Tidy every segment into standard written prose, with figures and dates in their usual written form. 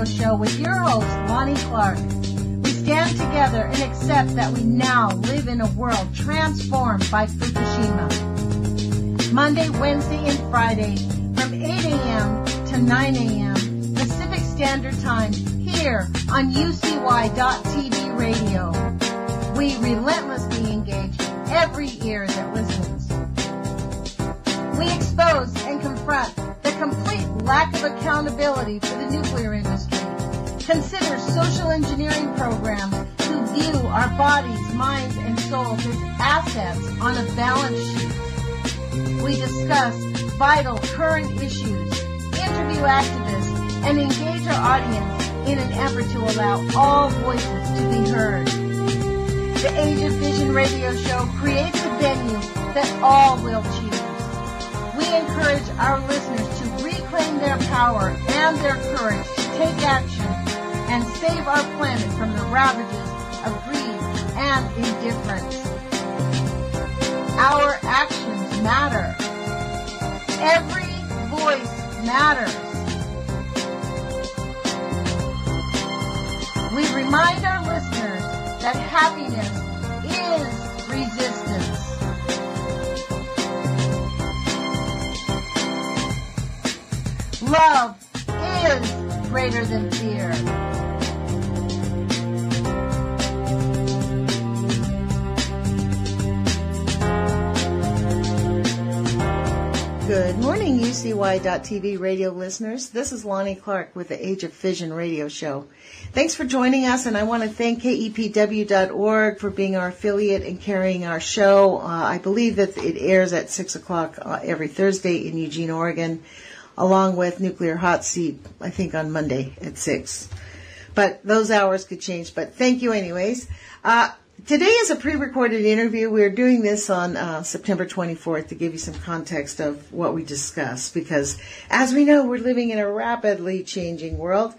Radio Show with your host, Lonnie Clark. We stand together and accept that we now live in a world transformed by Fukushima. Monday, Wednesday, and Friday from 8 a.m. to 9 a.m. Pacific Standard Time here on UCY.TV Radio. We relentlessly engage every ear that listens. We expose and confront the complete lack of accountability for the nuclear industry. Consider social engineering programs who view our bodies, minds, and souls as assets on a balance sheet. We discuss vital current issues, interview activists, and engage our audience in an effort to allow all voices to be heard. The Age of Vision radio show creates a venue that all will choose. We encourage our listeners to reclaim their power and their courage to take action and save our planet from the ravages of greed and indifference. Our actions matter. Every voice matters. We remind our listeners that happiness is resistance. Love is greater than fear. Good morning, UCY.TV radio listeners. This is Lonnie Clark with the Age of Fission radio show. Thanks for joining us, and I want to thank KEPW.org for being our affiliate and carrying our show. I believe that it airs at 6 o'clock every Thursday in Eugene, Oregon, along with Nuclear Hot Seat, I think on Monday at 6. But those hours could change, but thank you anyways. Today is a pre-recorded interview. We're doing this on September 24th to give you some context of what we discussed, because as we know, we're living in a rapidly changing world.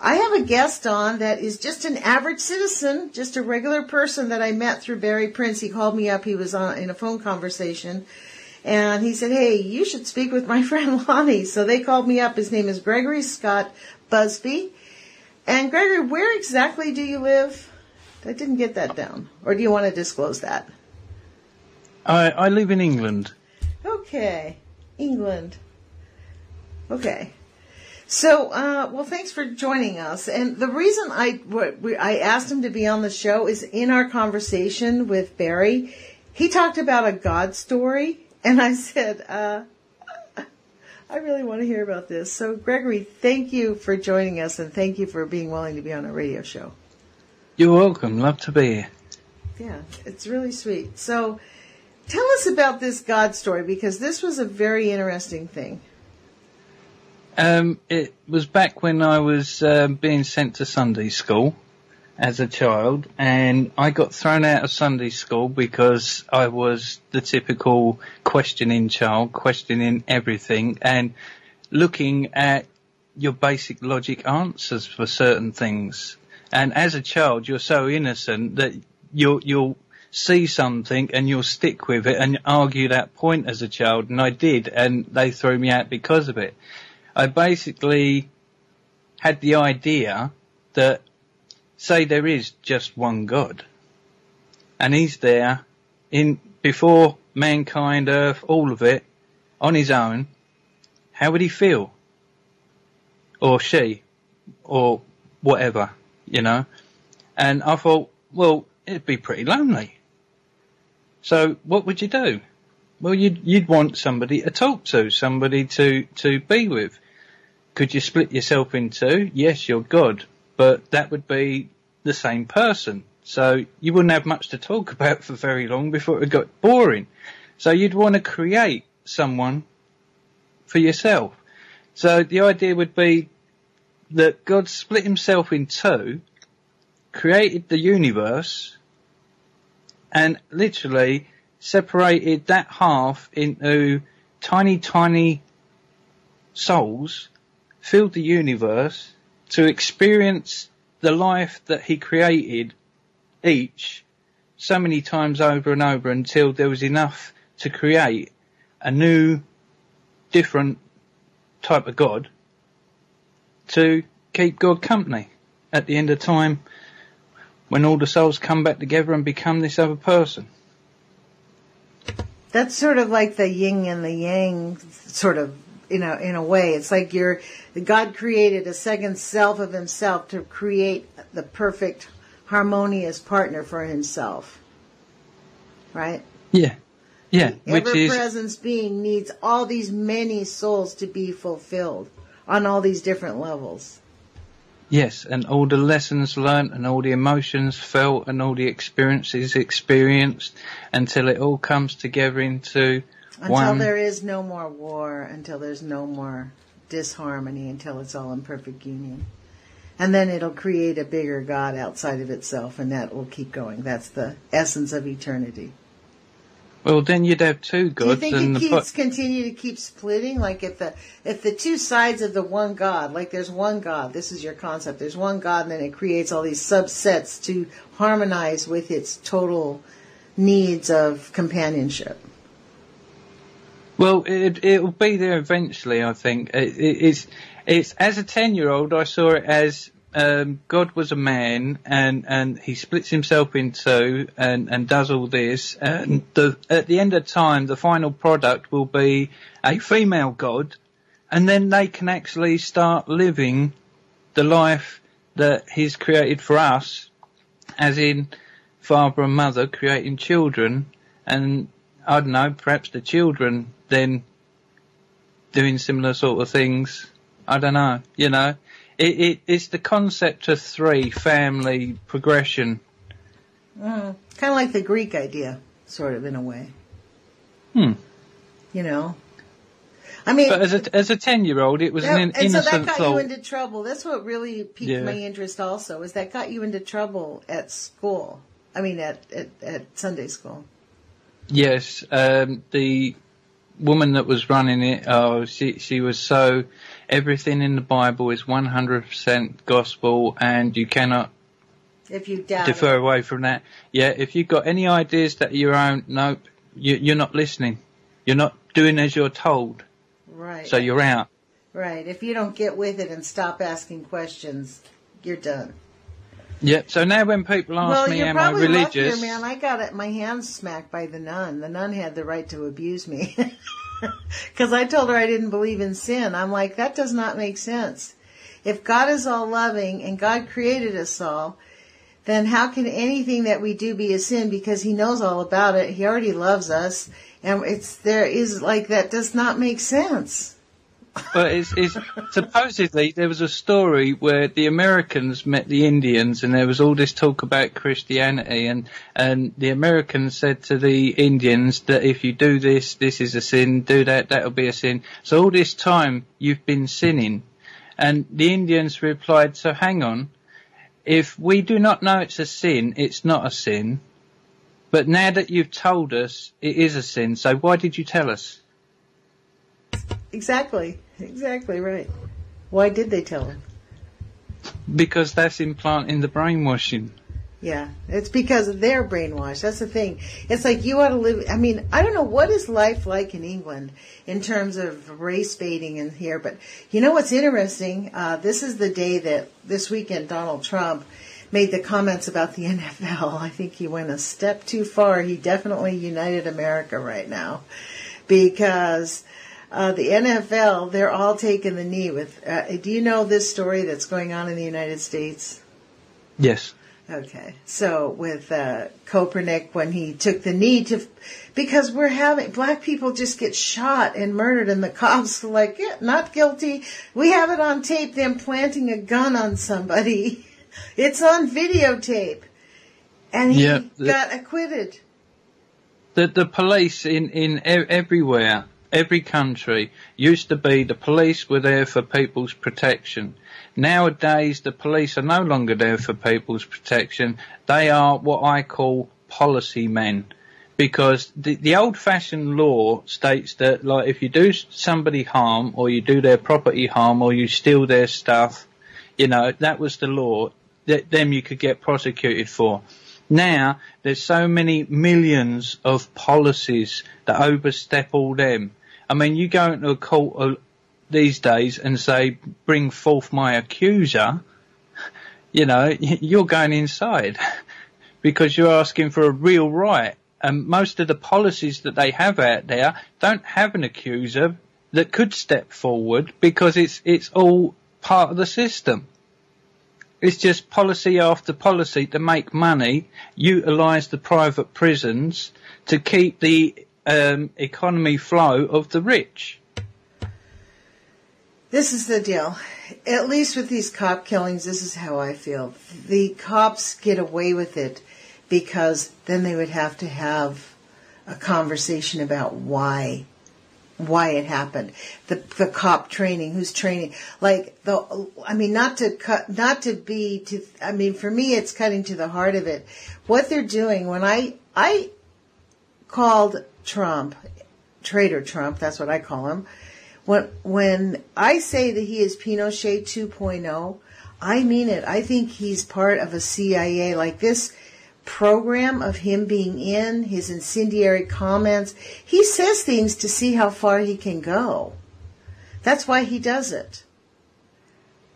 I have a guest on that is just an average citizen, just a regular person that I met through Barry Prince. He called me up. He was in a phone conversation, and he said, hey, you should speak with my friend Lonnie. So they called me up. His name is Gregory Scott Busby. And Gregory, where exactly do you live? I didn't get that down. Or do you want to disclose that? I live in England. Okay. England. Okay. So, well, thanks for joining us. And the reason I asked him to be on the show is in our conversation with Barry, he talked about a God story. And I said, I really want to hear about this. So, Gregory, thank you for joining us, and thank you for being willing to be on a radio show. You're welcome. Love to be here. Yeah, it's really sweet. So tell us about this God story, because this was a very interesting thing. It was back when I was being sent to Sunday school as a child, and I got thrown out of Sunday school because I was the typical questioning child, questioning everything and looking at your basic logic answers for certain things. And as a child, you're so innocent that you'll see something and you'll stick with it and argue that point as a child. And I did, and they threw me out because of it. I basically had the idea that, say there is just one God, and he's there before mankind, earth, all of it, on his own. How would he feel? Or she? Or whatever. You know, and I thought, well, it'd be pretty lonely. So what would you do? Well, you'd want somebody to talk to, somebody to be with. Could you split yourself in two? Yes, you're God, but that would be the same person. So you wouldn't have much to talk about for very long before it got boring. So you'd want to create someone for yourself. So the idea would be that God split himself in two, created the universe, and literally separated that half into tiny, tiny souls, filled the universe to experience the life that he created each so many times over and over until there was enough to create a new, different type of God to keep God company at the end of time when all the souls come back together and become this other person. That's sort of like the yin and the yang, sort of, in a way. It's like God created a second self of himself to create the perfect, harmonious partner for himself. Right? Yeah. Yeah. Ever-presence being needs all these many souls to be fulfilled on all these different levels. Yes, and all the lessons learnt and all the emotions felt and all the experiences experienced until it all comes together into one. Until there is no more war, until there's no more disharmony, until it's all in perfect union. And then it'll create a bigger God outside of itself, and that will keep going. That's the essence of eternity. Well, then you'd have two gods. Do you think it continue to keep splitting? Like if the two sides of the one God, like there's one God, this is your concept, there's one God, and then it creates all these subsets to harmonize with its total needs of companionship. Well, it'll be there eventually, I think. It's as a 10-year-old, I saw it as God was a man, and he splits himself in two and does all this. And at the end of time, the final product will be a female God, and then they can actually start living the life that he's created for us, as in father and mother creating children, and I don't know, perhaps the children then doing similar sort of things. I don't know, It's the concept of three, family, progression. Kind of like the Greek idea, sort of, in a way. I mean... But as a 10-year-old, it was an innocent thought. And so that got you into trouble. That's what really piqued my interest also, is that got you into trouble at school. I mean, at Sunday school. Yes, the woman that was running it, she was so... Everything in the Bible is 100% gospel, and you cannot defer away from that. Yeah, if you've got any ideas that are your own, nope, you're not listening. You're not doing as you're told. Right. So you're out. Right. If you don't get with it and stop asking questions, you're done. Yep. So now when people ask me, am I religious? Well, you're probably luckier, man. I got my hands smacked by the nun. The nun had the right to abuse me. Because I told her I didn't believe in sin. I'm like, that does not make sense. If God is all loving and God created us all, then how can anything that we do be a sin? Because he knows all about it. He already loves us. And that does not make sense. But it's supposedly there was a story where the Americans met the Indians, and there was all this talk about Christianity, and the Americans said to the Indians that if you do this, this is a sin, do that, that'll be a sin. So all this time you've been sinning. And the Indians replied, so hang on, if we do not know it's a sin, it's not a sin. But now that you've told us it is a sin, so why did you tell us? Exactly right. Why did they tell him? Because that's implanting the brainwashing. Yeah, it's because of their brainwash. That's the thing. It's like you ought to live. I mean, I don't know what is life like in England in terms of race baiting in here, but you know what's interesting? This is the day that this weekend Donald Trump made the comments about the NFL. I think he went a step too far. He definitely united America right now because the NFL, they're all taking the knee with. Do you know this story that's going on in the United States? Yes. Okay. So with Kaepernick, when he took the knee because black people just get shot and murdered, and the cops are like, yeah, not guilty. We have it on tape, them planting a gun on somebody. It's on videotape. And he got acquitted. The police in everywhere, every country, used to be the police were there for people's protection. Nowadays, the police are no longer there for people's protection. They are what I call policy men. Because the old-fashioned law states that, like, if you do somebody harm, or you do their property harm, or you steal their stuff, that was the law. Them you could get prosecuted for. Now, there's so many millions of policies that overstep all them. I mean, you go into a court these days and say, bring forth my accuser, you're going inside because you're asking for a real right. And most of the policies that they have out there don't have an accuser that could step forward because it's all part of the system. It's just policy after policy to make money, utilise the private prisons to keep the economy flow of the rich. This is the deal. At least with these cop killings, this is how I feel. The cops get away with it because then they would have to have a conversation about why it happened. The cop training, who's training, for me it's cutting to the heart of it. What they're doing, when I called Trump, Traitor Trump, that's what I call him, when I say that he is Pinochet 2.0, I mean it. I think he's part of a CIA, like this program of him being in, his incendiary comments. He says things to see how far he can go. That's why he does it.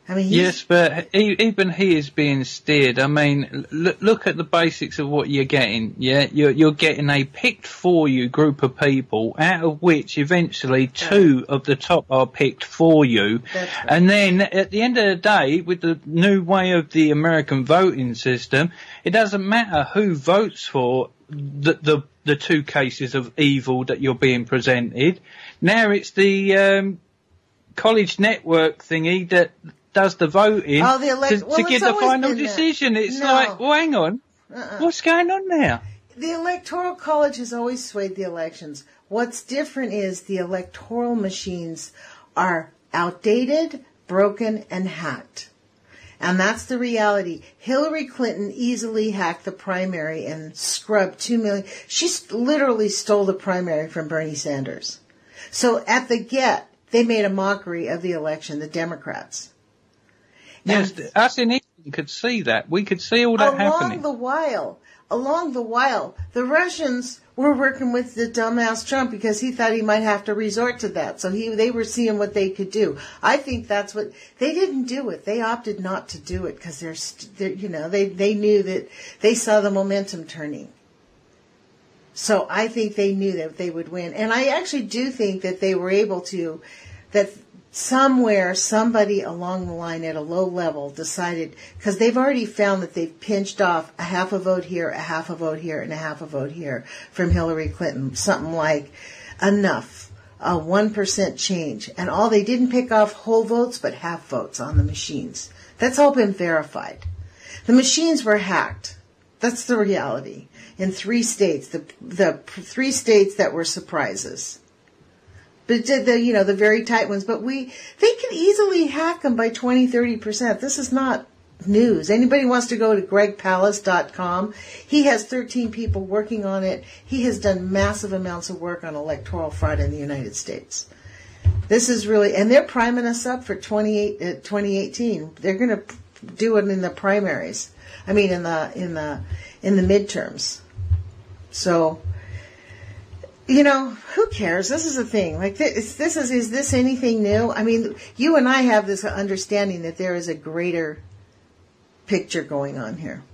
I mean, yes, but even he is being steered. I mean, look at the basics of what you're getting. Yeah, you're getting a picked for you group of people, out of which eventually two of the top are picked for you. That's right. And then at the end of the day, with the new way of the American voting system, it doesn't matter who votes for the two cases of evil that you're being presented. Now it's the college network thingy that does the voting to give the final decision. It's like, well, hang on. What's going on there? The Electoral College has always swayed the elections. What's different is the electoral machines are outdated, broken, and hacked. And that's the reality. Hillary Clinton easily hacked the primary and scrubbed 2 million. She literally stole the primary from Bernie Sanders. So at the get, they made a mockery of the election, the Democrats. Yes, us in England could see that. We could see all that happening. Along the while, the Russians were working with the dumbass Trump because he thought he might have to resort to that. So they were seeing what they could do. I think that's what they didn't do it. They opted not to do it because they knew that they saw the momentum turning. So I think they knew that they would win, and I actually do think that they were able to. That somewhere, somebody along the line at a low level decided, because they've already found that they've pinched off a half a vote here, a half a vote here, and a half a vote here from Hillary Clinton. Something like enough, a 1% change. And all they didn't pick off whole votes, but half votes on the machines. That's all been verified. The machines were hacked. That's the reality. In 3 states, the 3 states that were surprises. But the very tight ones. But they can easily hack them by 20-30%. This is not news. Anybody wants to go to gregpalace.com. He has 13 people working on it. He has done massive amounts of work on electoral fraud in the United States. This is really, and they're priming us up for 2018. They're going to do it in the primaries. I mean, in the midterms. So, who cares? This is the thing. Like, is this anything new? I mean, you and I have this understanding that there is a greater picture going on here.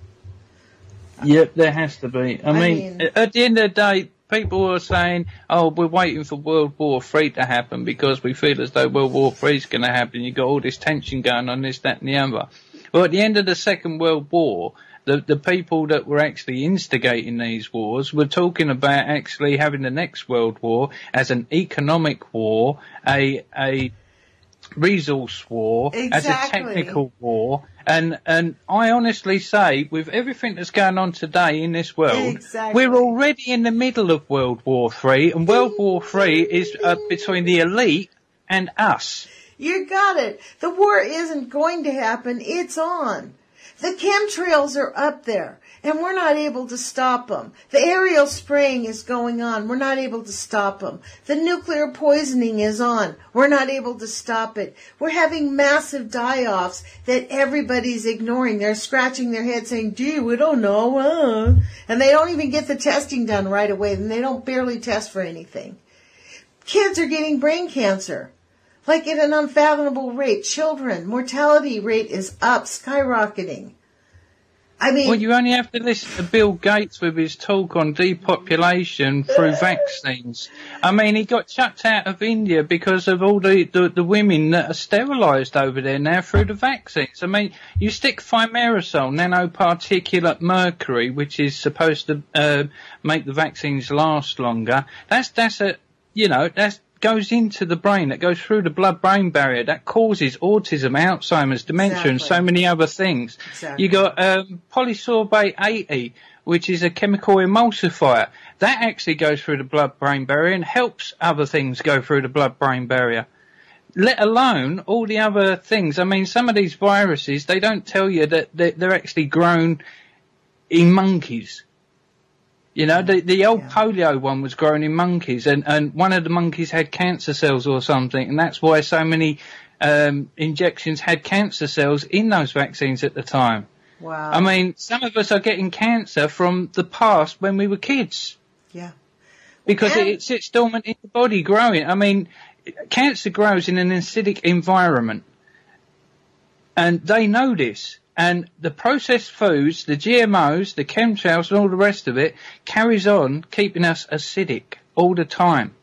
Yep, there has to be. I mean, at the end of the day, people are saying, oh, we're waiting for World War III to happen because we feel as though World War III is going to happen. You've got all this tension going on, this, that, and the other. Well, at the end of the Second World War, the people that were actually instigating these wars were talking about actually having the next World War as an economic war, a resource war, as a technical war. And I honestly say, with everything that's going on today in this world, we're already in the middle of World War III, and World War III is between the elite and us. You got it. The war isn't going to happen. It's on. The chemtrails are up there, and we're not able to stop them. The aerial spraying is going on. We're not able to stop them. The nuclear poisoning is on. We're not able to stop it. We're having massive die-offs that everybody's ignoring. They're scratching their head saying, gee, we don't know. And they don't even get the testing done right away, and they don't barely test for anything. Kids are getting brain cancer. like at an unfathomable rate. Children, mortality rate is up, skyrocketing. I mean, well, you only have to listen to Bill Gates with his talk on depopulation through vaccines. I mean, he got chucked out of India because of all the women that are sterilised over there now through the vaccines. I mean, you stick thimerosal, nanoparticulate mercury, which is supposed to make the vaccines last longer. That's goes into the brain, that goes through the blood-brain barrier, that causes autism, Alzheimer's, dementia, and so many other things. Exactly. You got polysorbate 80, which is a chemical emulsifier. That actually goes through the blood-brain barrier and helps other things go through the blood-brain barrier, let alone all the other things. I mean, some of these viruses, they don't tell you that they're actually grown in monkeys. You know, the old polio one was grown in monkeys, and one of the monkeys had cancer cells or something, and that's why so many injections had cancer cells in those vaccines at the time. Wow. I mean, some of us are getting cancer from the past when we were kids. Yeah. Because it sits dormant in the body growing. I mean, cancer grows in an acidic environment, and they know this. And the processed foods, the GMOs, the chemtrails and all the rest of it carries on keeping us acidic all the time.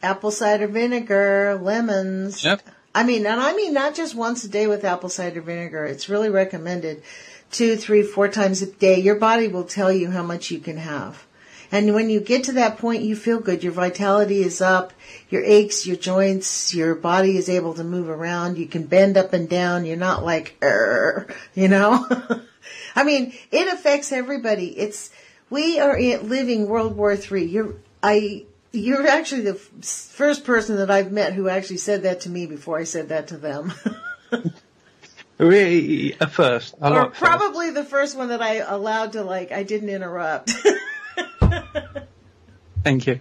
Apple cider vinegar, lemons. Yep. I mean not just once a day with apple cider vinegar. It's really recommended 2, 3, 4 times a day. Your body will tell you how much you can have. And when you get to that point, you feel good. Your vitality is up, your aches, your joints, your body is able to move around. You can bend up and down. You're not like, you know. I mean, it affects everybody. We are living World War III. You're actually the first person that I've met who actually said that to me before I said that to them. Really, at first. Or probably the first one that I allowed to, I didn't interrupt. Thank you.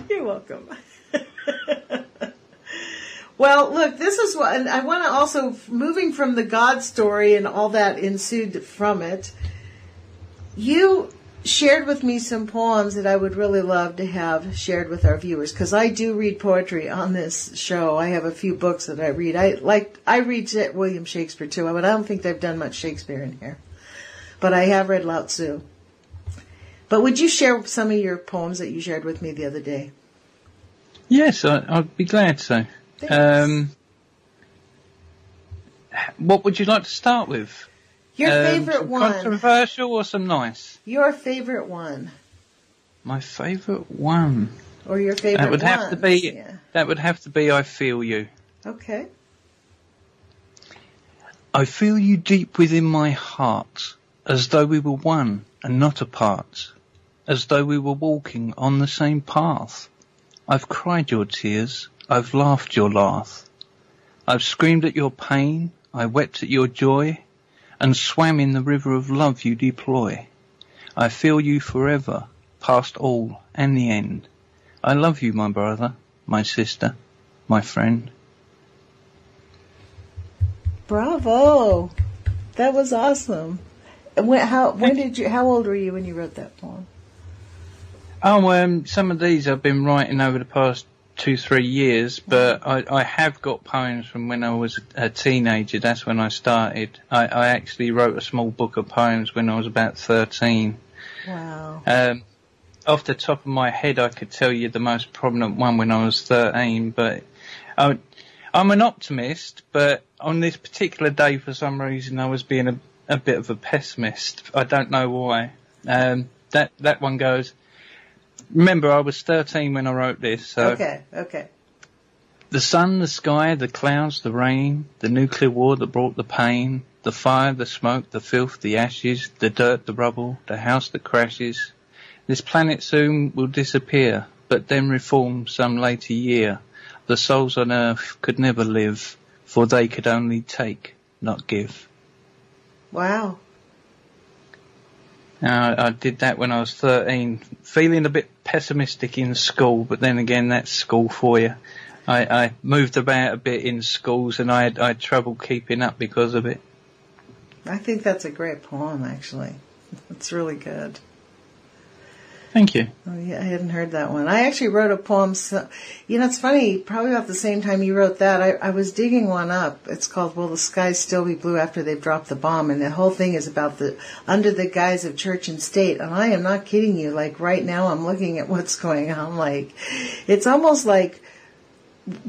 You're welcome. Well, look, this is what, and I want to also, moving from the God story and all that ensued from it, you shared with me some poems that I would really love to have shared with our viewers, because I do read poetry on this show. I have a few books that I read. I read William Shakespeare too, but I don't think they've done much Shakespeare in here. But I have read Lao Tzu. But would you share some of your poems that you shared with me the other day? Yes, I'd be glad to. Thanks. What would you like to start with? Your favorite some one. Controversial or some nice? Your favorite one. My favorite one. Or your favorite That would have to be. Yeah. That would have to be. I feel you. Okay. I feel you deep within my heart, as though we were one and not apart, as though we were walking on the same path. I've cried your tears, I've laughed your laugh. I've screamed at your pain, I wept at your joy, and swam in the river of love you deploy. I feel you forever, past all and the end. I love you, my brother, my sister, my friend. Bravo! That was awesome. How old were you when you wrote that poem? Oh, some of these I've been writing over the past 2-3 years, but I have got poems from when I was a teenager. That's when I started. I actually wrote a small book of poems when I was about 13. Wow. Off the top of my head, I could tell you the most prominent one when I was 13, but I'm an optimist, but on this particular day, for some reason, I was being a bit of a pessimist. I don't know why. That one goes... Remember, I was 13 when I wrote this, so... Okay. The sun, the sky, the clouds, the rain, the nuclear war that brought the pain, the fire, the smoke, the filth, the ashes, the dirt, the rubble, the house that crashes. This planet soon will disappear, but then reform some later year. The souls on earth could never live, for they could only take, not give. Wow. I did that when I was 13, feeling a bit pessimistic in school, but then again, that's school for you. I moved about a bit in schools, and I had trouble keeping up because of it. I think that's a great poem, actually. It's really good. Thank you. Oh, yeah, I hadn't heard that one. I actually wrote a poem. So, it's funny, probably about the same time you wrote that, I was digging one up. It's called Will the Skies Still Be Blue After They've Dropped the Bomb? And the whole thing is about under the guise of church and state. And I am not kidding you. Like right now I'm looking at what's going on. Like, it's almost like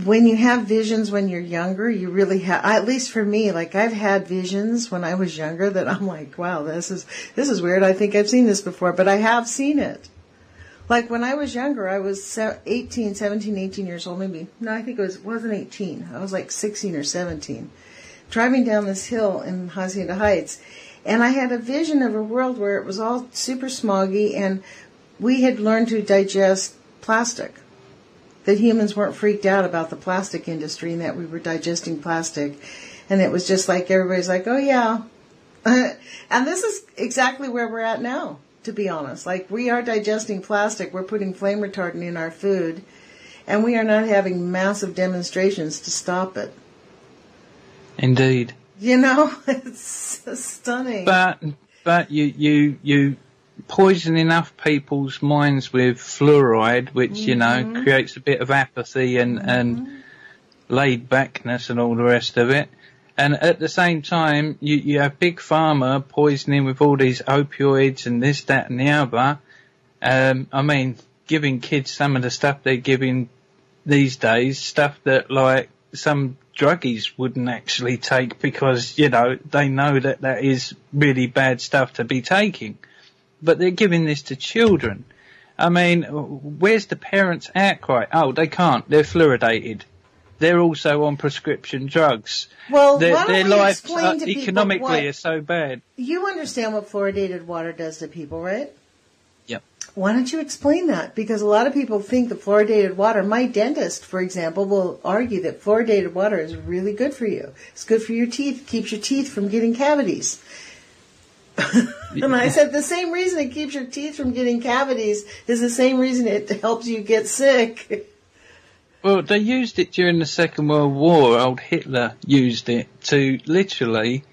when you have visions when you're younger, you really have, at least for me, like I've had visions when I was younger that I'm like, wow, this is weird. I think I've seen this before, but I have seen it. Like when I was younger, I was 17, 18 years old, maybe. No, I think it wasn't 18. I was like 16 or 17. Driving down this hill in Hacienda Heights. And I had a vision of a world where it was all super smoggy and we had learned to digest plastic. That humans weren't freaked out about the plastic industry and that we were digesting plastic. And it was just like everybody's like, oh yeah. And this is exactly where we're at now, to be honest. Like we are digesting plastic. We're putting flame retardant in our food. And we are not having massive demonstrations to stop it. Indeed. It's stunning. But you poison enough people's minds with fluoride, which, creates a bit of apathy and laid backness and all the rest of it. And at the same time, you have Big Pharma poisoning with all these opioids and this, that and the other. I mean, giving kids some of the stuff they're giving these days, stuff that like some druggies wouldn't actually take because, they know that is really bad stuff to be taking. But they're giving this to children. I mean, where's the parents' outcry? Oh, they can't. They're fluoridated. They're also on prescription drugs. Well, their lives economically are so bad. You understand what fluoridated water does to people, right? Yep. Why don't you explain that? Because a lot of people think that fluoridated water, my dentist, for example, will argue that fluoridated water is really good for you. It's good for your teeth. It keeps your teeth from getting cavities. And I said the same reason it keeps your teeth from getting cavities is the same reason it helps you get sick. Well, they used it during the Second World War. Old Hitler used it to literally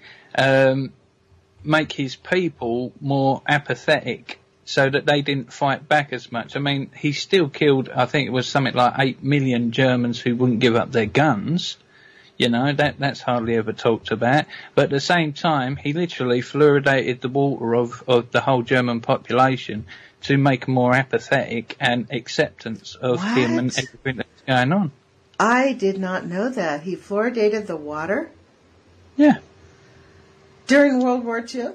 make his people more apathetic so that they didn't fight back as much. I mean, he still killed, I think it was something like 8 million Germans who wouldn't give up their guns. That's hardly ever talked about. But at the same time, he literally fluoridated the water of the whole German population to make them more apathetic and acceptance of him and everything that's going on. I did not know that. He fluoridated the water? Yeah. During World War II?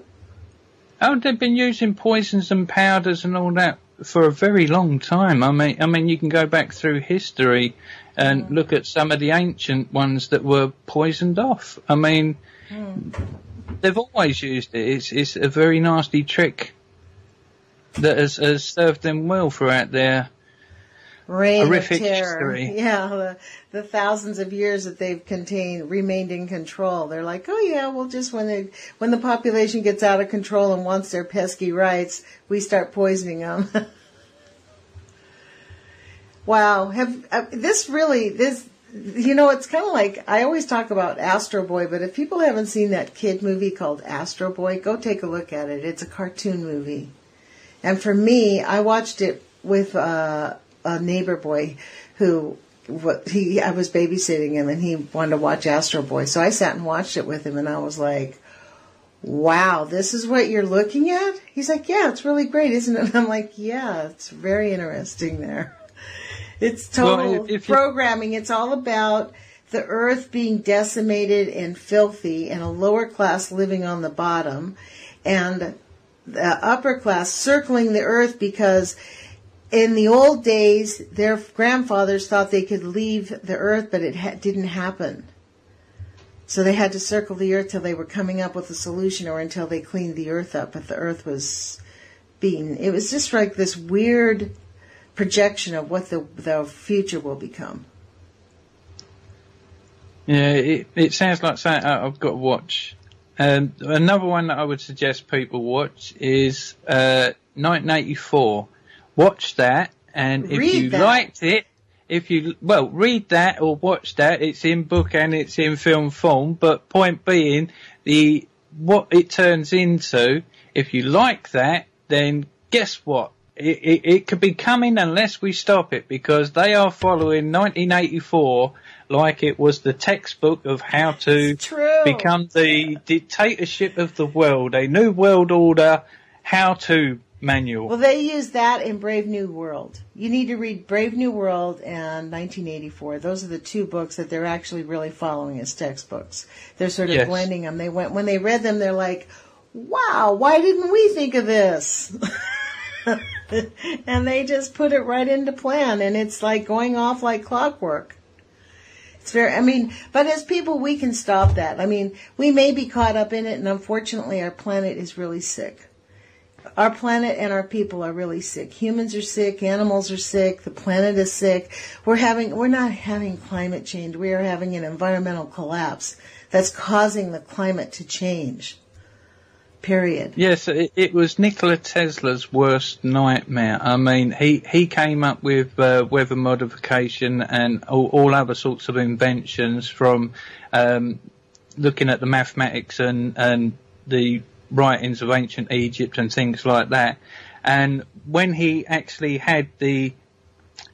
Oh, they've been using poisons and powders and all that for a very long time. I mean, you can go back through history and look at some of the ancient ones that were poisoned off. I mean, they've always used it. It's a very nasty trick that has served them well throughout their horrific history. Yeah, the thousands of years that they've remained in control. They're like, oh yeah, well, just when the population gets out of control and wants their pesky rights, we start poisoning them. Wow, it's kind of like, I always talk about Astro Boy, but if people haven't seen that kid movie called Astro Boy, go take a look at it. It's a cartoon movie. And for me, I watched it with a neighbor boy I was babysitting him and he wanted to watch Astro Boy. So I sat and watched it with him and I was like, wow, this is what you're looking at? He's like, yeah, it's really great, isn't it? And I'm like, yeah, it's very interesting there. It's total programming. It's all about the earth being decimated and filthy and a lower class living on the bottom and the upper class circling the earth because in the old days, their grandfathers thought they could leave the earth, but it didn't happen. So they had to circle the earth till they were coming up with a solution or until they cleaned the earth up. But the earth was it was just like this weird projection of what the future will become. Yeah, it sounds like something I've got to watch. Another one that I would suggest people watch is 1984. Watch that, and if you liked it, read that or watch that. It's in book and it's in film form. But point being, what it turns into. If you like that, then guess what? it could be coming unless we stop it, because they are following 1984 like it was the textbook of how to become the dictatorship of the world, a new world order how-to manual. Well, they use that in Brave New World. You need to read Brave New World and 1984. Those are the two books that they're actually really following as textbooks. They're sort of blending them. When they read them, they're like, wow, why didn't we think of this? And they just put it right into plan, and it's like going off like clockwork. It's but as people, we can stop that. I mean, we may be caught up in it, and unfortunately our planet is really sick. Our planet and our people are really sick. Humans are sick, animals are sick, the planet is sick. We're not having climate change. We are having an environmental collapse that's causing the climate to change. Period. Yes, it was Nikola Tesla's worst nightmare. I mean, he came up with weather modification and all other sorts of inventions, from looking at the mathematics and the writings of ancient Egypt and things like that. And when he actually had the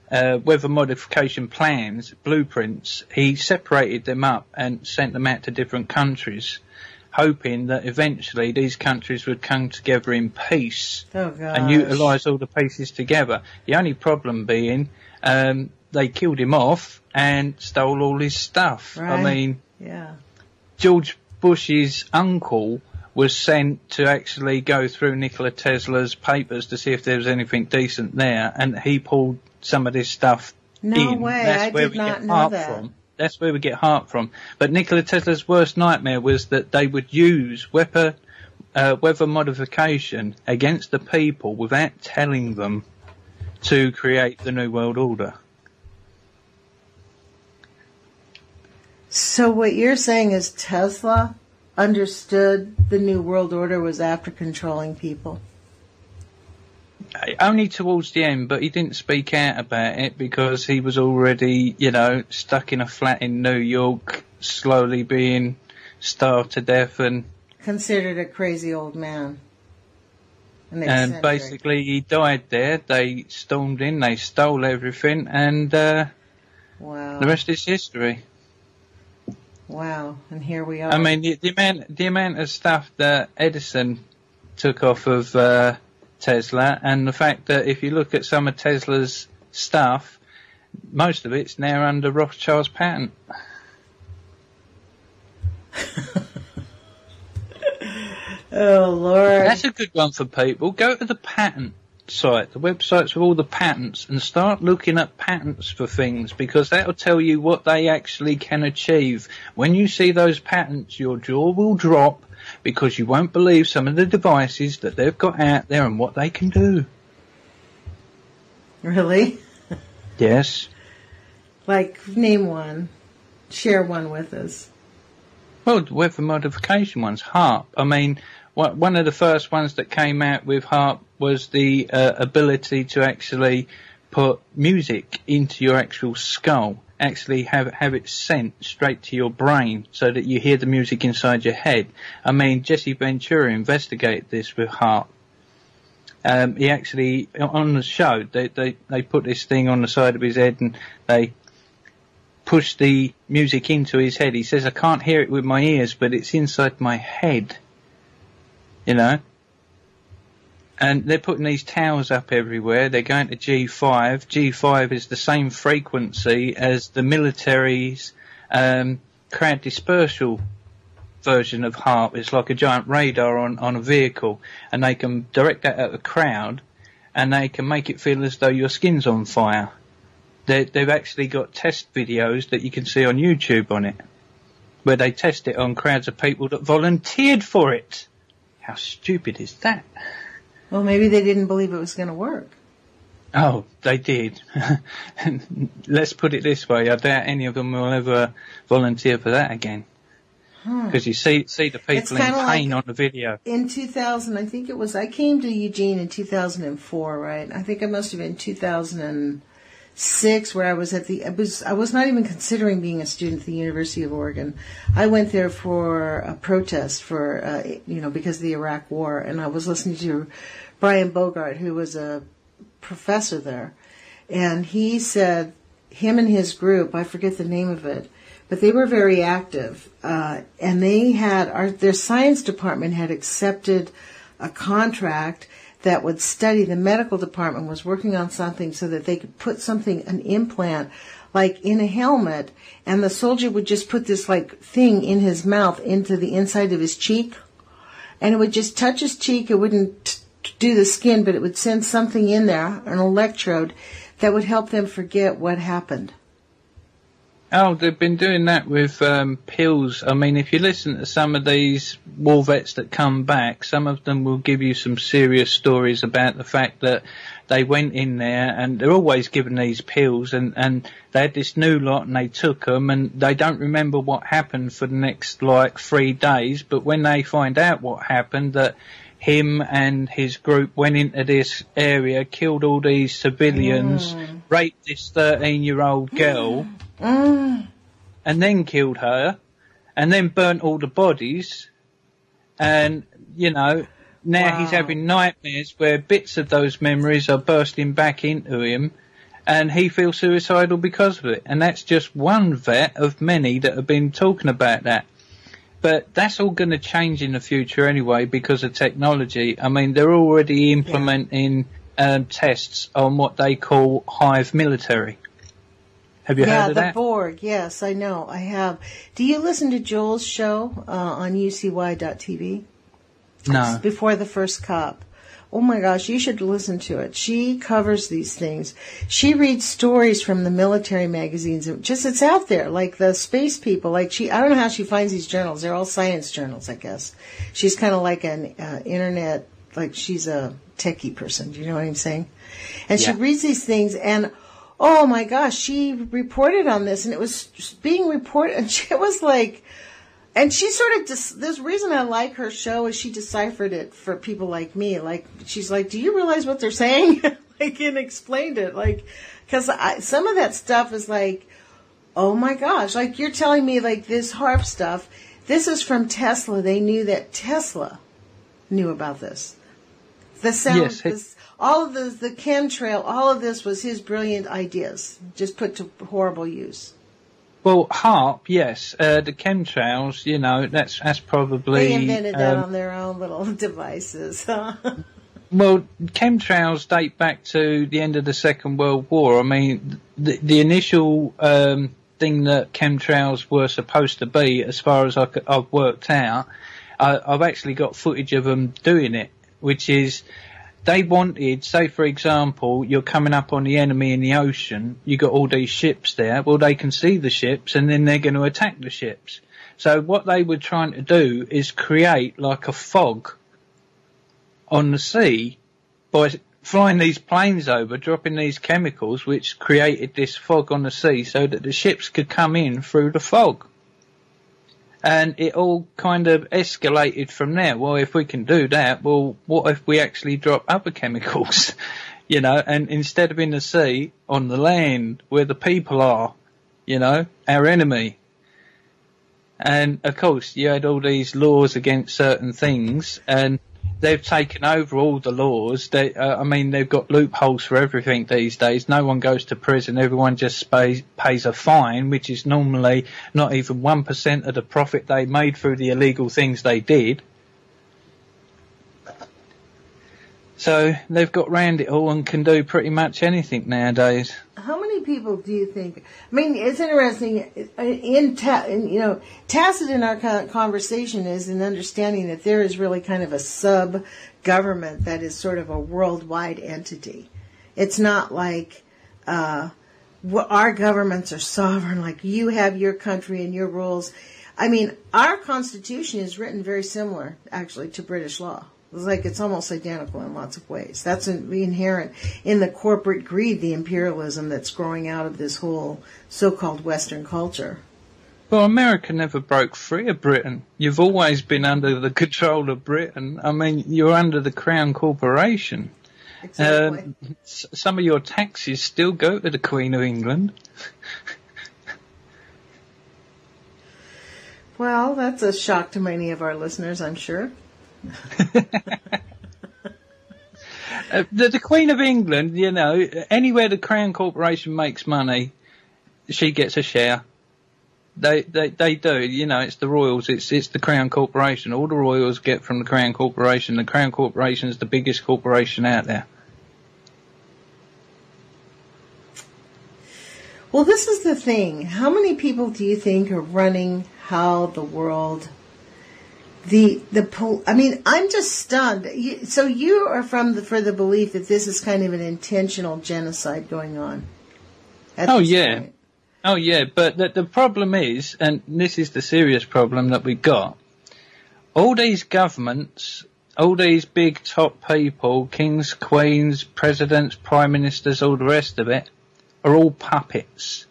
weather modification plans, blueprints, he separated them up and sent them out to different countries, hoping that eventually these countries would come together in peace and utilise all the pieces together. The only problem being they killed him off and stole all his stuff. Right. I mean, George Bush's uncle was sent to actually go through Nikola Tesla's papers to see if there was anything decent there, and he pulled some of this stuff in. No way, I did not know that. That's where we get heart from. But Nikola Tesla's worst nightmare was that they would use weather modification against the people without telling them to create the New World Order. So what you're saying is Tesla understood the New World Order was after controlling people? Only towards the end, but he didn't speak out about it because he was already, stuck in a flat in New York, slowly being starved to death and considered a crazy old man. And basically he died there. They stormed in, they stole everything, and the rest is history. Wow, and here we are. I mean, the amount of stuff that Edison took off of Tesla, and the fact that if you look at some of Tesla's stuff, most of it's now under Rothschild's patent. Oh, Lord. That's a good one for people. Go to the patent site, the websites with all the patents, and start looking at patents for things, because that'll tell you what they actually can achieve. When you see those patents, your jaw will drop, because you won't believe some of the devices that they've got out there and what they can do. Really? Yes. Like, name one. Share one with us. Well, the weather modification ones, HARP. I mean, one of the first ones that came out with HARP was the ability to actually put music into your actual skull. Actually have it sent straight to your brain so that you hear the music inside your head. I mean, Jesse Ventura investigated this with HARP. He actually, on the show, they put this thing on the side of his head and they pushed the music into his head. He says, I can't hear it with my ears, but it's inside my head. And they're putting these towers up everywhere. They're going to G5. G5 is the same frequency as the military's crowd dispersal version of HARP. It's like a giant radar on a vehicle, and they can direct that at the crowd, and they can make it feel as though your skin's on fire. They've actually got test videos that you can see on YouTube on it, where they test it on crowds of people that volunteered for it. How stupid is that? Well, maybe they didn't believe it was going to work. Oh, they did. Let's put it this way. I doubt any of them will ever volunteer for that again. Because you see the people in pain on the video. In 2000, I think it was, I came to Eugene in 2004, right? I think it must have been 2006 where I was I was not even considering being a student at the University of Oregon. I went there for a protest for, because of the Iraq War, and I was listening to Brian Bogart, who was a professor there, and he said him and his group, I forget the name of it, but they were very active, and they had their science department had accepted a contract that would study. The medical department was working on something so that they could put something, an implant, like in a helmet, and the soldier would just put this like thing in his mouth into the inside of his cheek, and it would just touch his cheek. It wouldn't do the skin, but it would send something in there, an electrode, that would help them forget what happened. Oh, they've been doing that with pills. I mean, if you listen to some of these war vets that come back, some of them will give you some serious stories about the fact that they went in there, and they're always given these pills, and they had this new lot, and they took them, and they don't remember what happened for the next, 3 days, but when they find out what happened, that him and his group went into this area, killed all these civilians, raped this 13-year-old girl, and then killed her, and then burnt all the bodies, and, now he's having nightmares where bits of those memories are bursting back into him, and he feels suicidal because of it. And that's just one vet of many that have been talking about that. But that's all going to change in the future anyway because of technology. I mean, they're already implementing tests on what they call hive military. Have you heard of that? Yeah, the Borg. Yes, I know. I have. Do you listen to Joel's show on UCY.tv? No. It's Before the First Cop. Oh my gosh, you should listen to it. She covers these things. She reads stories from the military magazines. It's out there, like the space people. I don't know how she finds these journals. They're all science journals, I guess. She's kind of like an internet, like she's a techie person. Do you know what I'm saying? And she reads these things, and oh my gosh, she reported on this, and it was being reported, and she was like, and she sort of, this reason I like her show is she deciphered it for people like me. Like, she's like, do you realize what they're saying? And explained it. Because some of that stuff is like, oh my gosh, like you're telling me like this HARP stuff, this is from Tesla. They knew that Tesla knew about this. The sound, all of the chemtrail, all of this was his brilliant ideas, just put to horrible use. Well, HARP, yes. The chemtrails, that's probably... They invented that on their own little devices. Well, chemtrails date back to the end of the Second World War. I mean, the initial thing that chemtrails were supposed to be, as far as I've worked out, I've actually got footage of them doing it, which is... They wanted, say for example, you're coming up on the enemy in the ocean, you got all these ships there, well they can see the ships and then they're going to attack the ships. So what they were trying to do is create like a fog on the sea by flying these planes over, dropping these chemicals which created this fog on the sea so that the ships could come in through the fog. And it all kind of escalated from there. Well, if we can do that, well, what if we actually drop other chemicals, and instead of in the sea, on the land, where the people are, our enemy. And, of course, you had all these laws against certain things, and they've taken over all the laws. They've got loopholes for everything these days. No one goes to prison. Everyone just pays a fine, which is normally not even 1% of the profit they made through the illegal things they did. So they've got round it all and can do pretty much anything nowadays. How many people do you think? I mean, it's interesting. Tacit in our conversation is an understanding that there is really kind of a sub-government that is sort of a worldwide entity. It's not like our governments are sovereign, like you have your country and your rules. I mean, our Constitution is written very similar, actually, to British law. It's almost identical in lots of ways. That's inherent in the corporate greed, the imperialism that's growing out of this whole so-called Western culture. Well, America never broke free of Britain. You've always been under the control of Britain. I mean, you're under the Crown Corporation. Exactly. Some of your taxes still go to the Queen of England. Well, that's a shock to many of our listeners, I'm sure. The Queen of England, you know, anywhere the Crown Corporation makes money, she gets a share. They do, you know, it's the royals, it's the Crown Corporation. All the royals get from the Crown Corporation. The Crown Corporation is the biggest corporation out there. Well, this is the thing. How many people do you think are running how the world? I mean, I'm just stunned. So you are for the belief that this is kind of an intentional genocide going on. Oh yeah. Point. Oh yeah, but the problem is, and this is the serious problem that we got, all these governments, all these big top people, kings, queens, presidents, prime ministers, all the rest of it, are all puppets.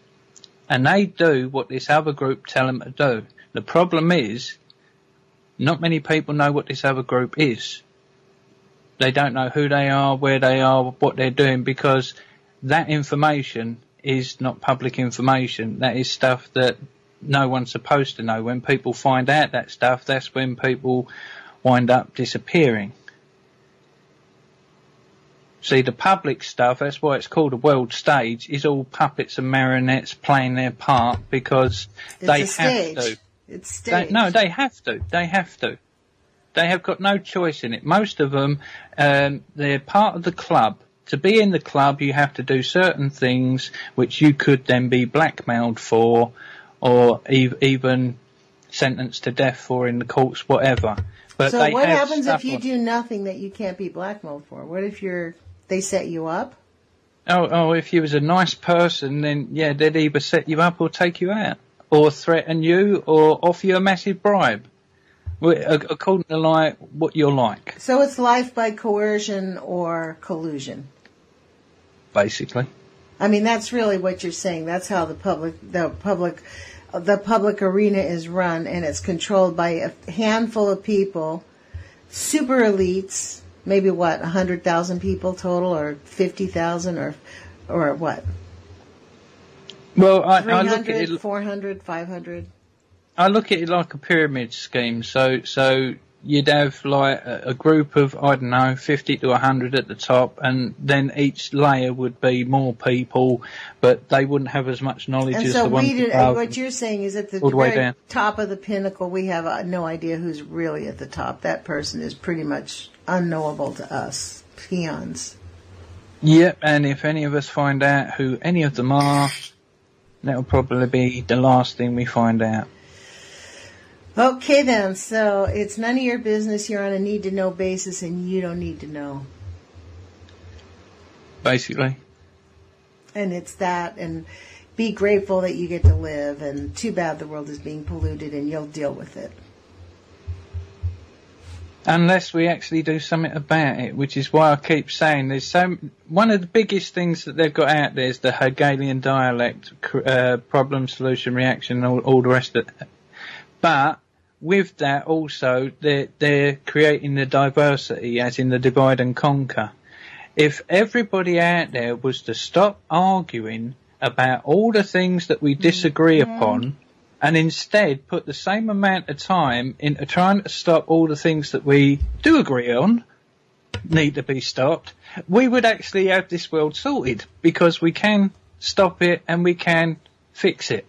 And they do what this other group tell them to do. The problem is, not many people know what this other group is. They don't know who they are, where they are, what they're doing, because that information is not public information. That is stuff that no one's supposed to know. When people find out that stuff, that's when people wind up disappearing. See, the public stuff, that's why it's called a world stage, is all puppets and marionettes playing their part because they have to. It's staged. No, they have to. They have to. They have got no choice in it. Most of them, they're part of the club. To be in the club, you have to do certain things which you could then be blackmailed for or even sentenced to death for in the courts, whatever. But so what happens if you do nothing that you can't be blackmailed for? What if they set you up? Oh, if you was a nice person, then yeah, they'd either set you up or take you out, or threaten you, or offer you a massive bribe, according to like what you're like. So it's life by coercion or collusion. Basically. I mean, that's really what you're saying. That's how the public arena is run, and it's controlled by a handful of people, super elites, maybe 100,000 people total, or 50,000, or what? Well, I 300, look at it 400, 500. I look at it like a pyramid scheme. So you'd have like a group of, I don't know, 50 to 100 at the top, and then each layer would be more people, but they wouldn't have as much knowledge as the ones above. What you're saying is at the very top of the pinnacle, we have no idea who's really at the top. That person is pretty much unknowable to us, peons. Yep, and if any of us find out who any of them are, that'll probably be the last thing we find out. Okay then, so it's none of your business. You're on a need-to-know basis, and you don't need to know. Basically. And it's that, and be grateful that you get to live, and too bad the world is being polluted, and you'll deal with it. Unless we actually do something about it, which is why I keep saying one of the biggest things that they've got out there is the Hegelian dialect, problem, solution, reaction, and all the rest of it. But with that also, they're creating the diversity, as in the divide and conquer. If everybody out there was to stop arguing about all the things that we disagree upon, and instead put the same amount of time into trying to stop all the things that we do agree on, need to be stopped, we would actually have this world sorted, because we can stop it and we can fix it.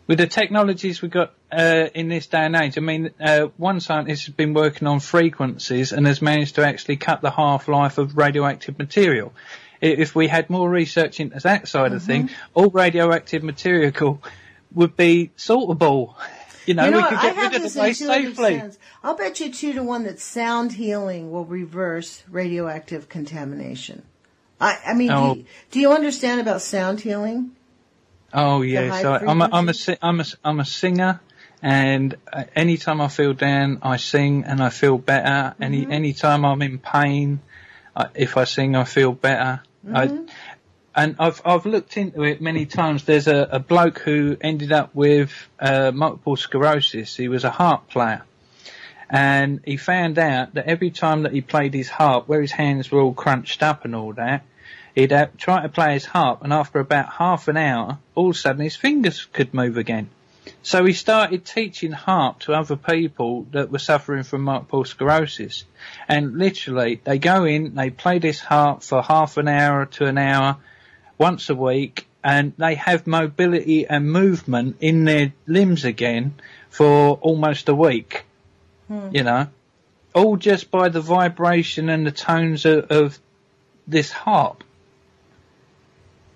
With the technologies we've got in this day and age, I mean, one scientist has been working on frequencies and has managed to actually cut the half-life of radioactive material. If we had more research into that side of things, all radioactive material would be sortable. We could get rid of the waste safely. I'll bet you 2-to-1 that sound healing will reverse radioactive contamination. I mean, do you understand about sound healing? Oh yes, I'm a singer, and anytime I feel down, I sing and I feel better. Anytime I'm in pain, if I sing, I feel better. And I've looked into it many times. There's a bloke who ended up with multiple sclerosis. He was a harp player, and he found out that every time that he played his harp, where his hands were all crunched up and all that, he'd try to play his harp, and after about half an hour, all of a sudden his fingers could move again. So he started teaching harp to other people that were suffering from multiple sclerosis. And literally, they go in, they play this harp for half an hour to an hour once a week, and they have mobility and movement in their limbs again for almost a week. You know, all just by the vibration and the tones of this harp.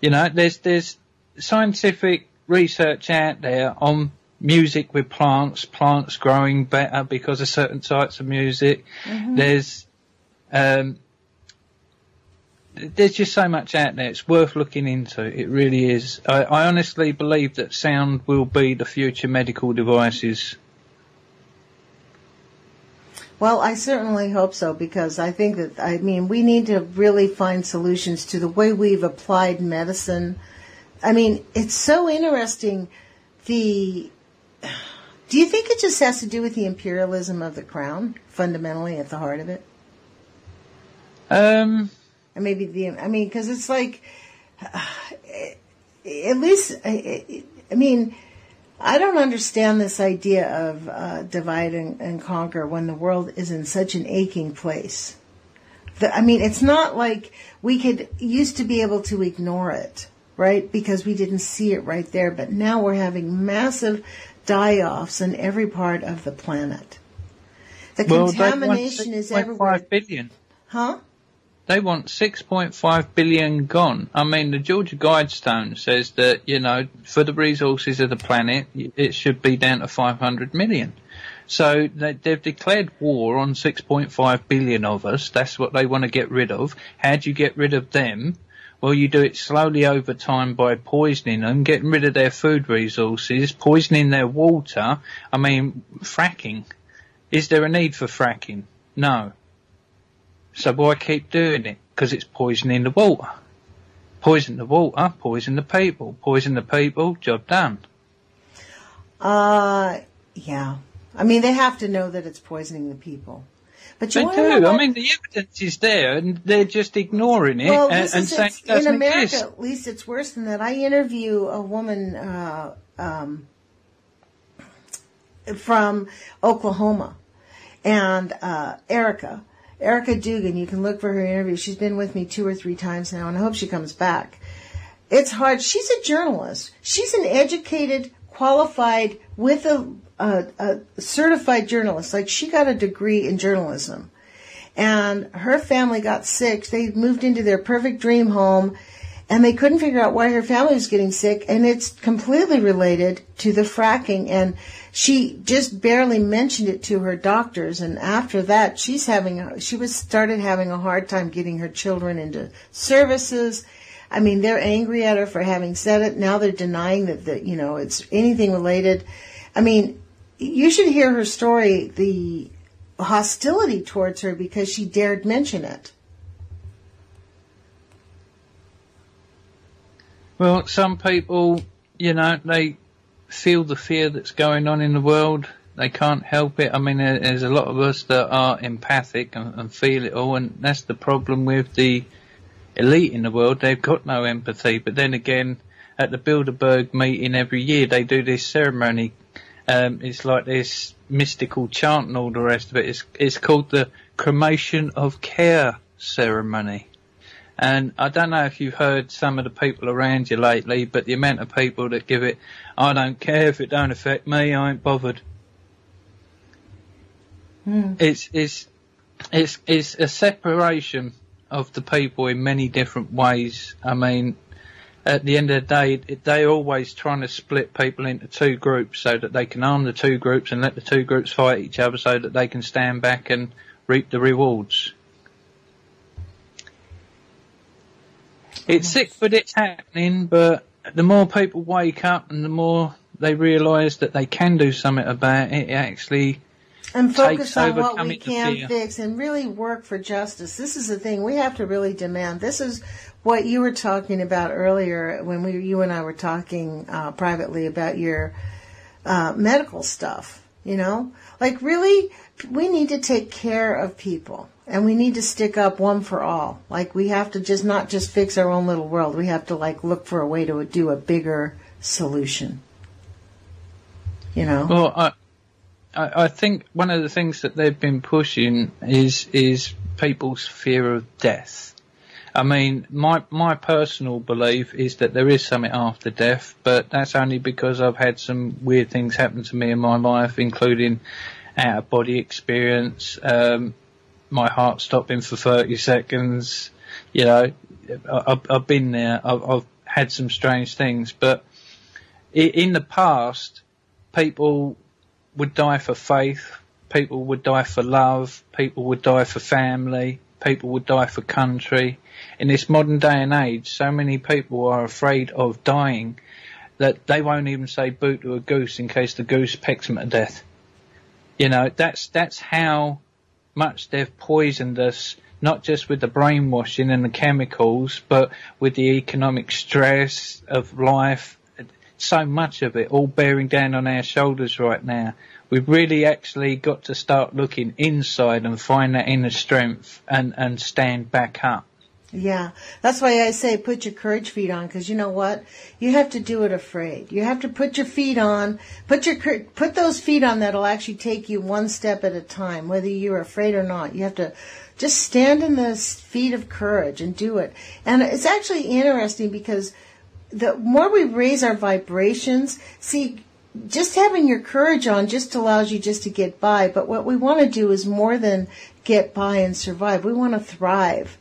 You know, there's scientific research out there on music with plants growing better because of certain types of music. There's just so much out there. It's worth looking into. It really is. I honestly believe that sound will be the future medical devices. Well, I certainly hope so, because I think that, we need to really find solutions to the way we've applied medicine. I mean, it's so interesting. Do you think it just has to do with the imperialism of the crown, fundamentally at the heart of it? And maybe because it's like, at least, I don't understand this idea of divide and conquer when the world is in such an aching place. It's not like we used to be able to ignore it, right? Because we didn't see it right there. But now we're having massive die-offs in every part of the planet. The contamination is everywhere. 6.5 billion. Huh? They want 6.5 billion gone. I mean, the Georgia Guidestone says that, you know, for the resources of the planet, it should be down to 500 million. So they've declared war on 6.5 billion of us. That's what they want to get rid of. How do you get rid of them? Well, you do it slowly over time by poisoning them, getting rid of their food resources, poisoning their water. I mean, fracking. Is there a need for fracking? No. So why keep doing it? Because it's poisoning the water. Poison the water, poison the people. Poison the people, job done. Yeah. They have to know that it's poisoning the people. But they do. The evidence is there, and they're just ignoring it and saying it doesn't in America, exist. at least it's worse than that. I interview a woman from Oklahoma, and Erica Dugan. You can look for her interview. She's been with me 2 or 3 times now, and I hope she comes back. It's hard. She's a journalist. She's an educated, qualified, with a certified journalist. Like, she got a degree in journalism. And her family got sick. They moved into their perfect dream home, and they couldn't figure out why her family was getting sick, and it's completely related to the fracking. And she just barely mentioned it to her doctors, and after that, she started having a hard time getting her children into services. They're angry at her for having said it. Now they're denying that it's anything related. You should hear her story, the hostility towards her because she dared mention it. Well, some people, they feel the fear that's going on in the world. They can't help it. There's a lot of us that are empathic and feel it all, and that's the problem with the elite in the world. They've got no empathy. But then again, at the Bilderberg meeting every year, they do this ceremony. It's like this mystical chant and all the rest of it. It's called the Cremation of Care ceremony. And I don't know if you've heard some of the people around you lately, but the amount of people that give it, I don't care if it don't affect me, I ain't bothered. It's a separation of the people in many different ways. At the end of the day, they're always trying to split people into 2 groups so that they can arm the 2 groups and let the 2 groups fight each other so that they can stand back and reap the rewards. It's sick that it's happening, but the more people wake up and the more they realise that they can do something about it, it actually and focus on what coming we can fix and really work for justice. This is the thing we have to really demand. This is what you were talking about earlier when you and I were talking privately about your medical stuff. Really, we need to take care of people, and we need to stick up one for all. Like, we have to not just fix our own little world. We have to look for a way to do a bigger solution. you know. Well, I think one of the things that they've been pushing is people's fear of death. I mean, my personal belief is that there is something after death, but that's only because I've had some weird things happen to me in my life, including out-of-body experience, my heart stopping for 30 seconds, you know, I've been there, I've had some strange things, but in the past, people would die for faith, people would die for love, people would die for family, people would die for country. In this modern day and age, so many people are afraid of dying that they won't even say boo to a goose in case the goose pecks them to death. You know, that's how much they've poisoned us, not just with the brainwashing and the chemicals, but with the economic stress of life. So much of it all bearing down on our shoulders right now. We've really actually got to start looking inside and find that inner strength and stand back up. Yeah, that's why I say put your courage feet on, because you know what? You have to do it afraid. You have to put your feet on, put those feet on that'll actually take you one step at a time, whether you're afraid or not. You have to just stand in the feet of courage and do it. And it's actually interesting because the more we raise our vibrations, see, just having your courage on just allows you just to get by. But what we want to do is more than get by and survive. We want to thrive.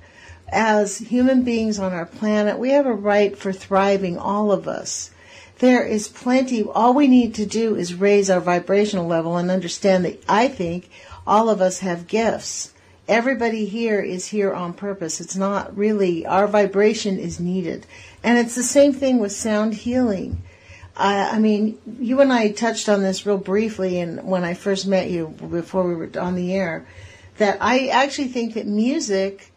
As human beings on our planet, we have a right for thriving, all of us. There is plenty. All we need to do is raise our vibrational level and understand that I think all of us have gifts. Everybody here is here on purpose. It's not really, our vibration is needed. And it's the same thing with sound healing. I mean, you and I touched on this real briefly when I first met you before we were on the air, that I actually think that music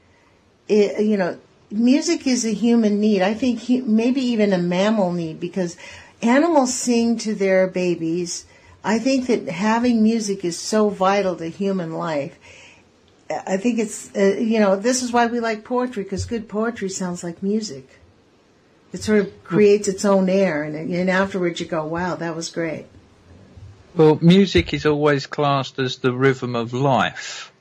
is a human need. I think maybe even a mammal need, because animals sing to their babies. I think that having music is so vital to human life. I think it's, this is why we like poetry, because good poetry sounds like music. It sort of creates its own air, and afterwards you go, wow, that was great. Well, music is always classed as the rhythm of life.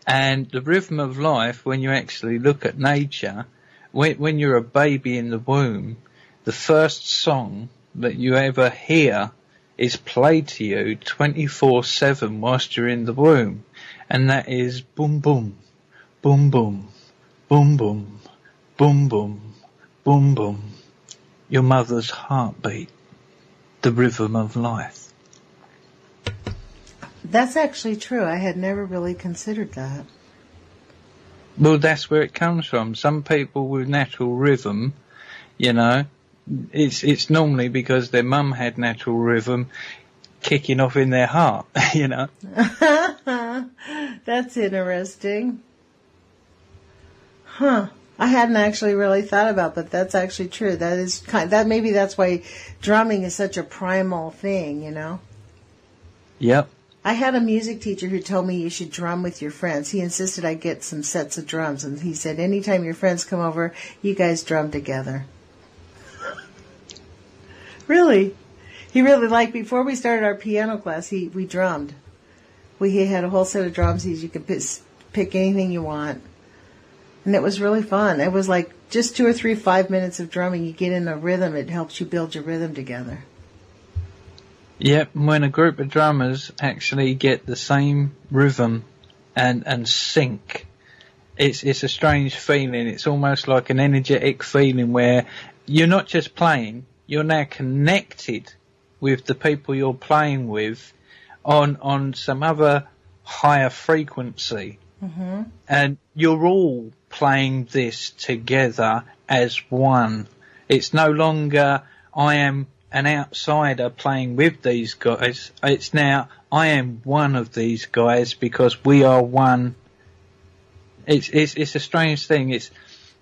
And the rhythm of life, when you actually look at nature, when you're a baby in the womb, the first song that you ever hear is played to you 24/7 whilst you're in the womb. And that is boom, boom, boom, boom, boom, boom, boom, boom, boom, boom. Your mother's heartbeat, the rhythm of life. That's actually true. I had never really considered that. Well, that's where it comes from. Some people with natural rhythm, it's normally because their mum had natural rhythm kicking off in their heart, That's interesting. Huh. I hadn't actually really thought about that. That's actually true. That is maybe that's why drumming is such a primal thing, Yep. I had a music teacher who told me you should drum with your friends. He insisted I get some sets of drums, and he said, anytime your friends come over, you guys drum together. Really? He really liked, before we started our piano class, we drummed. He had a whole set of drums. You could pick anything you want. And it was really fun. It was like just 2 or 3 5 minutes of drumming. You get in a rhythm. It helps you build your rhythm together. Yep, when a group of drummers actually get the same rhythm and sync, it's a strange feeling. It's almost like an energetic feeling where you're not just playing, you're now connected with the people you're playing with on some other higher frequency. Mm-hmm. And you're all playing this together as one. It's no longer I am an outsider playing with these guys. It's now I am one of these guys because we are one. It's a strange thing. It's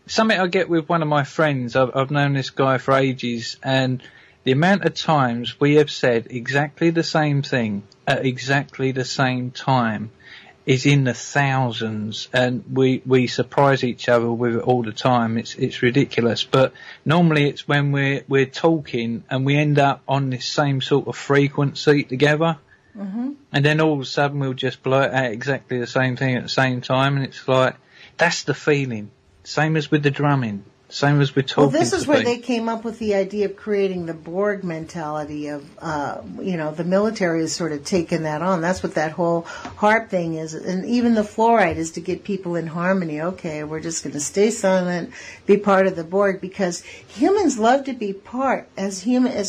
something I get with one of my friends. I've known this guy for ages, and the amount of times we have said exactly the same thing at exactly the same time is in the thousands, and we surprise each other with it all the time. It's ridiculous, but normally it's when we're talking and we end up on this same sort of frequency together, and then all of a sudden we'll just blurt out exactly the same thing at the same time, and it's like, that's the feeling. Same as with the drumming. Same as we're talking. Well, this is where they came up with the idea of creating the Borg mentality of, the military has sort of taken that on. That's what that whole harp thing is. And even the fluoride is to get people in harmony. Okay, we're just going to stay silent, be part of the Borg, because humans love to be part, as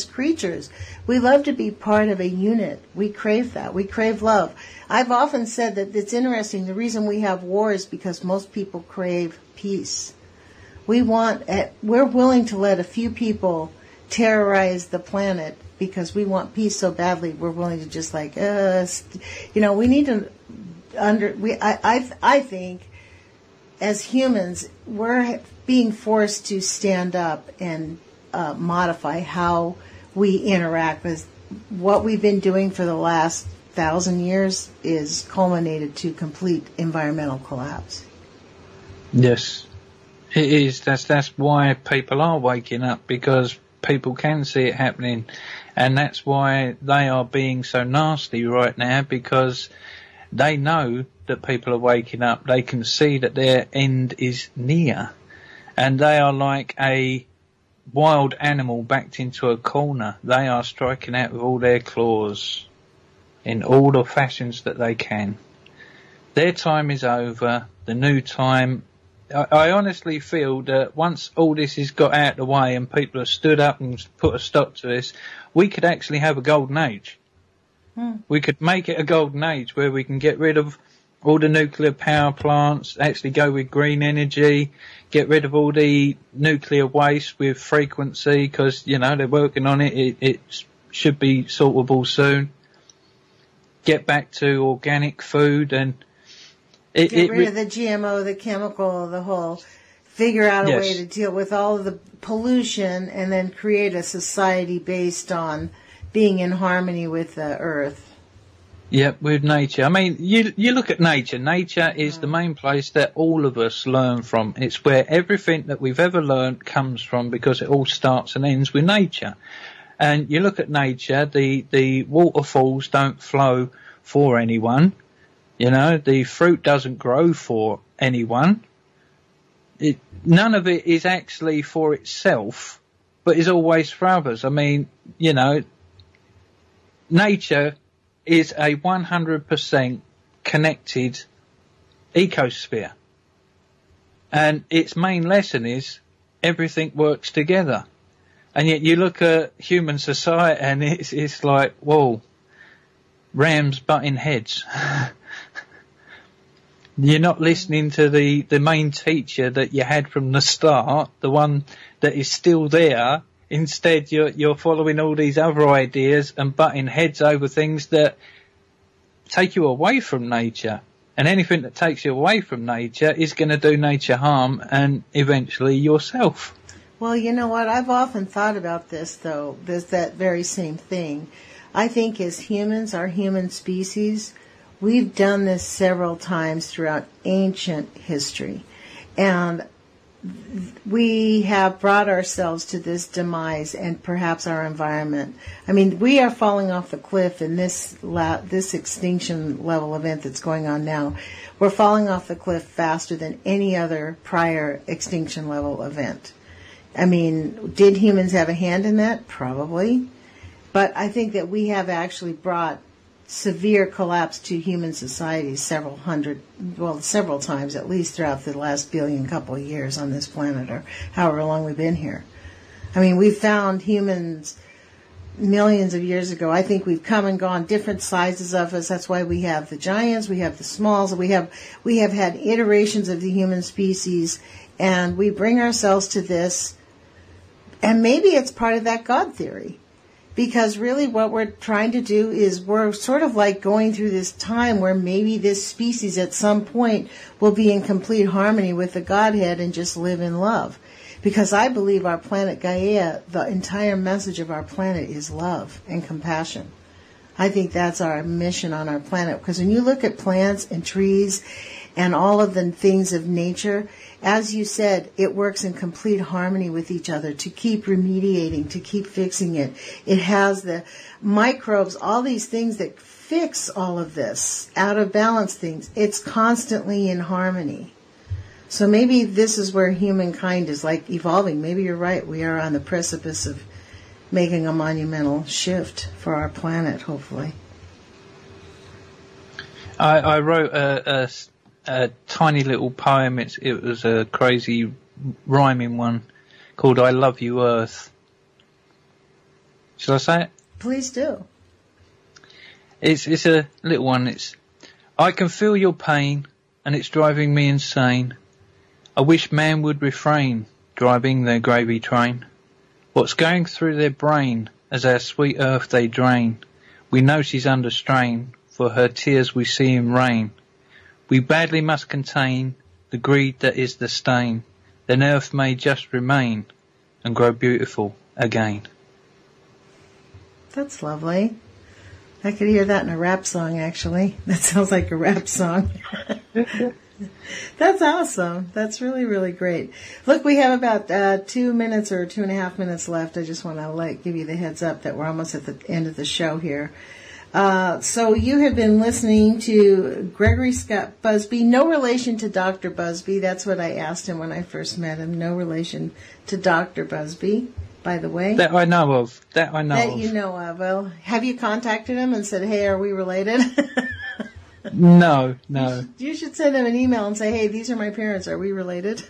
creatures. We love to be part of a unit. We crave that. We crave love. I've often said that it's interesting. The reason we have war is because most people crave peace. We're willing to let a few people terrorize the planet because we want peace so badly. We're willing to just we need to I think as humans, we're being forced to stand up and modify how we interact with what we've been doing for the last 1,000 years is culminated to complete environmental collapse. Yes. It is. That's why people are waking up, because people can see it happening, and that's why they are being so nasty right now, because they know that people are waking up. They can see that their end is near, and they are like a wild animal backed into a corner. They are striking out with all their claws in all the fashions that they can. Their time is over. The new time. I honestly feel that once all this has got out of the way and people have stood up and put a stop to this, we could actually have a golden age. We could make it a golden age where we can get rid of all the nuclear power plants, actually go with green energy, get rid of all the nuclear waste with frequency, because, they're working on it. It should be sortable soon. Get back to organic food and get rid of the GMO, the chemical, the whole, figure out a way to deal with all of the pollution and then create a society based on being in harmony with the earth. Yep, with nature. I mean, you look at nature. Nature is the main place that all of us learn from. It's where everything that we've ever learned comes from, because it all starts and ends with nature. And you look at nature, the waterfalls don't flow for anyone. The fruit doesn't grow for anyone. None of it is actually for itself, but is always for others. I mean, nature is a 100% connected ecosphere. And its main lesson is everything works together. And yet you look at human society and it's like, whoa, rams butting heads. You're not listening to the main teacher that you had from the start, the one that is still there. Instead, you're following all these other ideas and butting heads over things that take you away from nature. And anything that takes you away from nature is going to do nature harm, and eventually yourself. Well, you know what? I've often thought about this, though. There's that very same thing. I think as humans, our human species, we've done this several times throughout ancient history. And we have brought ourselves to this demise and perhaps our environment. I mean, we are falling off the cliff in this extinction level event that's going on now. We're falling off the cliff faster than any other prior extinction level event. I mean, did humans have a hand in that? Probably. But I think that we have actually brought severe collapse to human society several times at least throughout the last couple of years on this planet, or however long we've been here. I mean, we found humans millions of years ago. I think we've come and gone, different sizes of us. That's why we have the giants, we have the smalls, we have had iterations of the human species, and we bring ourselves to this, and maybe it's part of that God theory. Because really what we're trying to do is we're sort of like going through this time where maybe this species at some point will be in complete harmony with the Godhead and just live in love. Because I believe our planet Gaia, the entire message of our planet is love and compassion. I think that's our mission on our planet. Because when you look at plants and trees and all of the things of nature, as you said, it works in complete harmony with each other to keep remediating, to keep fixing it. It has the microbes, all these things that fix all of this, out of balance things. It's constantly in harmony. So maybe this is where humankind is like evolving. Maybe you're right. We are on the precipice of making a monumental shift for our planet, hopefully. I wrote a tiny little poem. It was a crazy rhyming one called I Love You Earth. Shall I say it? Please do. It's a little one. I can feel your pain and it's driving me insane. I wish man would refrain driving their gravy train. What's going through their brain as our sweet earth they drain? We know she's under strain, for her tears we see in rain. We badly must contain the greed that is the stain. Then earth may just remain and grow beautiful again. That's lovely. I could hear that in a rap song, actually. That sounds like a rap song. That's awesome. That's really, really great. Look, we have about 2 minutes or 2.5 minutes left. I just want to give you the heads up that we're almost at the end of the show here. So you have been listening to Gregory Scott Busby. No relation to Dr. Busby. That's what I asked him when I first met him. No relation to Dr. Busby, by the way. That I know of. That you know of. Well, have you contacted him and said, hey, are we related? No. You should send him an email and say, hey, these are my parents. Are we related?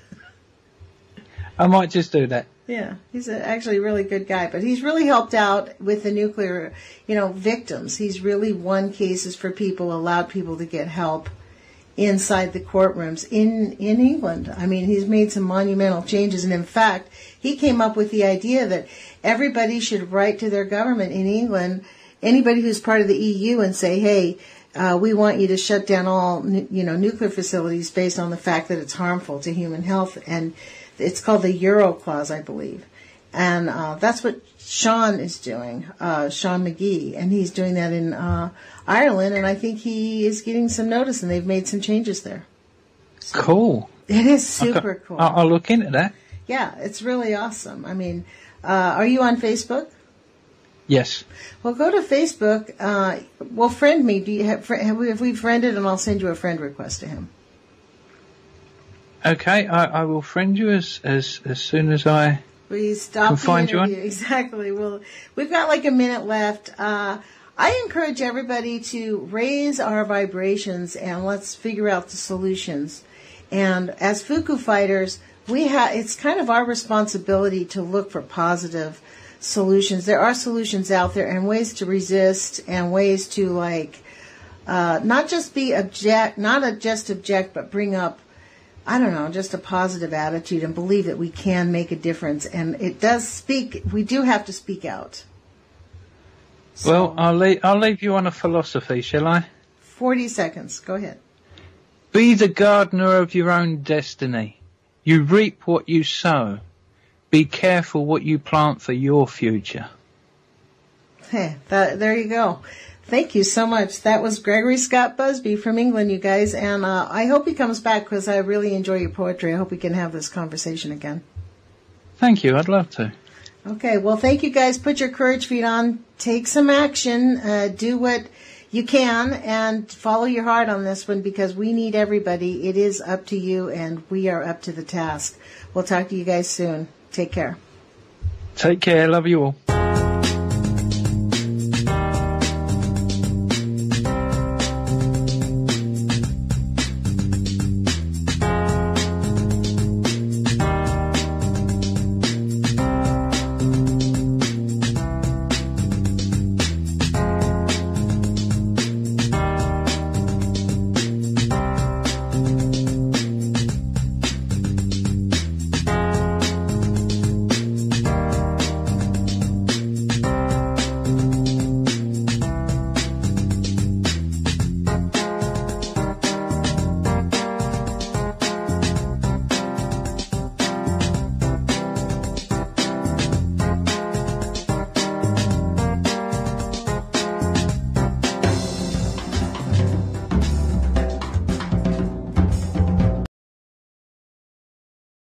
I might just do that. Yeah, he's actually a really good guy, but he's really helped out with the nuclear, victims. He's really won cases for people, allowed people to get help inside the courtrooms in England. I mean, he's made some monumental changes, and in fact, he came up with the idea that everybody should write to their government in England, anybody who's part of the EU, and say, hey, we want you to shut down all, nuclear facilities based on the fact that it's harmful to human health. And it's called the Euro Clause, I believe. And that's what Sean is doing, Sean McGee. And he's doing that in Ireland. And I think he is getting some notice, and they've made some changes there. So cool. It is super cool. I'll look into that. Yeah, it's really awesome. I mean, are you on Facebook? Yes. Well, go to Facebook. Friend me. Do you have we friended? And I'll send you a friend request to him. Okay, I will friend you as soon as I can find you on. Exactly. Well, we've got like a minute left. I encourage everybody to raise our vibrations and let's figure out the solutions. And as Fuku fighters, it's kind of our responsibility to look for positive solutions. There are solutions out there and ways to resist and ways to not just object, but bring up, just a positive attitude and believe that we can make a difference. And we do have to speak out. So, well, I'll leave you on a philosophy, shall I? 40 seconds. Go ahead. Be the gardener of your own destiny. You reap what you sow. Be careful what you plant for your future. Hey, there you go. Thank you so much. That was Gregory Scott Busby from England, you guys. And I hope he comes back because I really enjoy your poetry. I hope we can have this conversation again. Thank you. I'd love to. Okay. Well, thank you guys. Put your courage feet on. Take some action. Do what you can and follow your heart on this one because we need everybody. It is up to you and we are up to the task. We'll talk to you guys soon. Take care. Take care. Love you all.